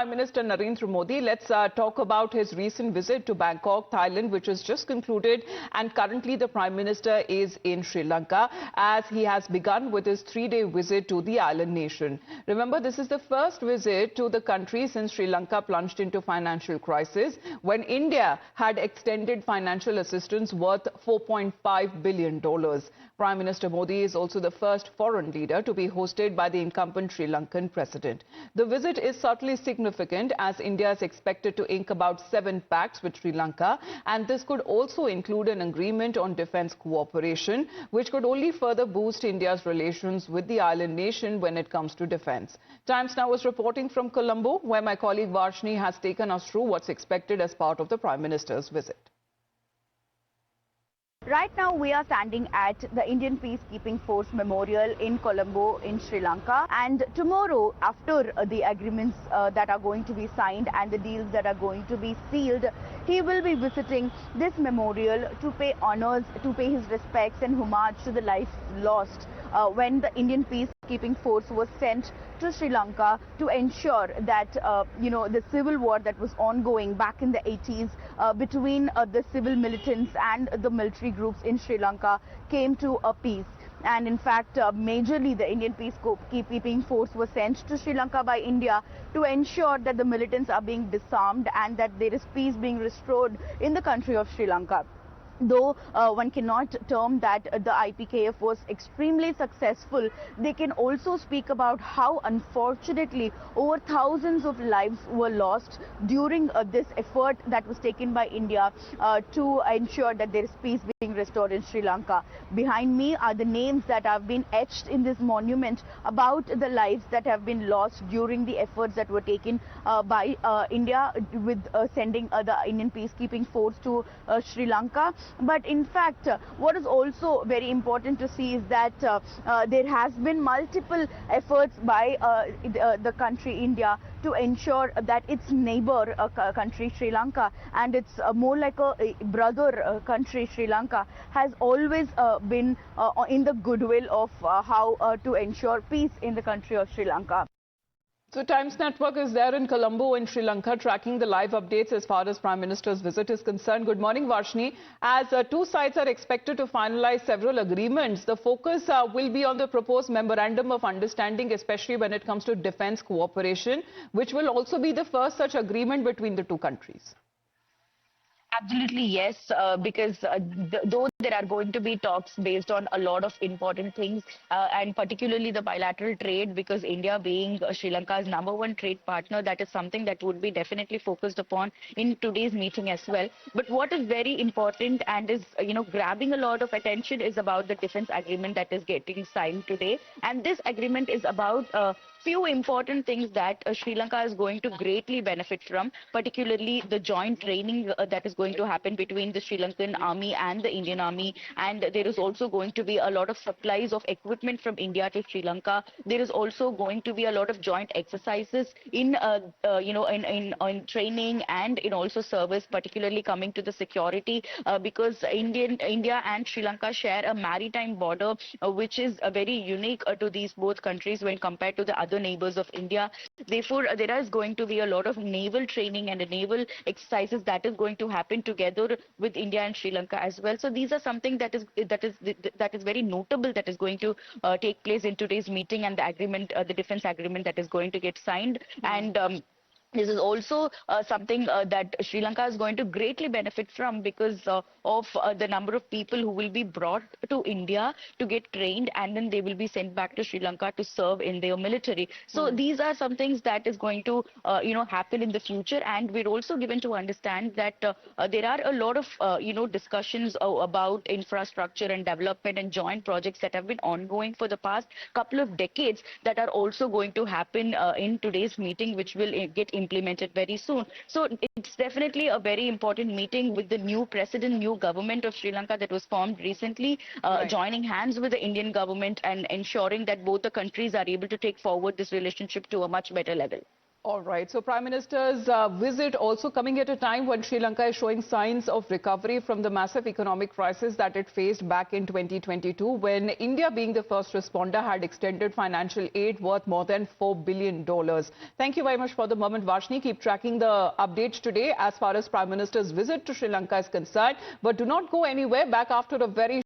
Prime Minister Narendra Modi. Let's talk about his recent visit to Bangkok, Thailand, which has just concluded. And currently the Prime Minister is in Sri Lanka as he has begun with his 3-day visit to the island nation. Remember, this is the first visit to the country since Sri Lanka plunged into financial crisis when India had extended financial assistance worth $4.5 billion. Prime Minister Modi is also the first foreign leader to be hosted by the incumbent Sri Lankan President. The visit is certainly significant as India is expected to ink about 7 pacts with Sri Lanka, and this could also include an agreement on defence cooperation, which could only further boost India's relations with the island nation when it comes to defence. Times Now is reporting from Colombo, where my colleague Varshni has taken us through what's expected as part of the Prime Minister's visit. Right now we are standing at the Indian Peacekeeping Force Memorial in Colombo in Sri Lanka, and tomorrow, after the agreements that are going to be signed and the deals that are going to be sealed, he will be visiting this memorial to pay honors, to pay his respects and homage to the lives lost when the Indian Peacekeeping Force was sent to Sri Lanka to ensure that the civil war that was ongoing back in the 80s between the civil militants and the military groups in Sri Lanka came to a peace. And in fact, majorly the Indian Peacekeeping Force was sent to Sri Lanka by India to ensure that the militants are being disarmed and that there is peace being restored in the country of Sri Lanka. Though one cannot term that the IPKF was extremely successful, they can also speak about how unfortunately over thousands of lives were lost during this effort that was taken by India to ensure that there is peace being restored in Sri Lanka. Behind me are the names that have been etched in this monument about the lives that have been lost during the efforts that were taken by India with sending the Indian Peacekeeping Force to Sri Lanka. But in fact, what is also very important to see is that there has been multiple efforts by the country India to ensure that its neighbor country Sri Lanka, and it's more like a brother country Sri Lanka, has always been in the goodwill of how to ensure peace in the country of Sri Lanka. So Times Network is there in Colombo in Sri Lanka tracking the live updates as far as Prime Minister's visit is concerned. Good morning, Varshni. As two sides are expected to finalize several agreements, the focus will be on the proposed memorandum of understanding, especially when it comes to defence cooperation, which will also be the first such agreement between the two countries. Absolutely, yes, because though there are going to be talks based on a lot of important things and particularly the bilateral trade, because India being Sri Lanka's #1 trade partner, that is something that would be definitely focused upon in today's meeting as well. But what is very important and is grabbing a lot of attention is about the defense agreement that is getting signed today. And this agreement is about few important things that Sri Lanka is going to greatly benefit from, particularly the joint training that is going to happen between the Sri Lankan army and the Indian army, and there is also going to be a lot of supplies of equipment from India to Sri Lanka. There is also going to be a lot of joint exercises in in training and in also service, particularly coming to the security, because India and Sri Lanka share a maritime border which is very unique to these both countries when compared to the other neighbors of India. Therefore, there is going to be a lot of naval training and naval exercises that is going to happen together with India and Sri Lanka as well. So these are something that is very notable that is going to take place in today's meeting, and the agreement, the defense agreement that is going to get signed. And this is also something that Sri Lanka is going to greatly benefit from because of the number of people who will be brought to India to get trained, and then they will be sent back to Sri Lanka to serve in their military. So these are some things that is going to happen in the future. And we're also given to understand that there are a lot of discussions about infrastructure and development and joint projects that have been ongoing for the past couple of decades that are also going to happen in today's meeting, which will get implemented very soon. So it's definitely a very important meeting with the new president, new government of Sri Lanka that was formed recently, joining hands with the Indian government and ensuring that both the countries are able to take forward this relationship to a much better level. All right. So Prime Minister's visit also coming at a time when Sri Lanka is showing signs of recovery from the massive economic crisis that it faced back in 2022, when India, being the first responder, had extended financial aid worth more than $4 billion. Thank you very much for the moment, Vashni. Keep tracking the updates today as far as Prime Minister's visit to Sri Lanka is concerned. But do not go anywhere. Back after a very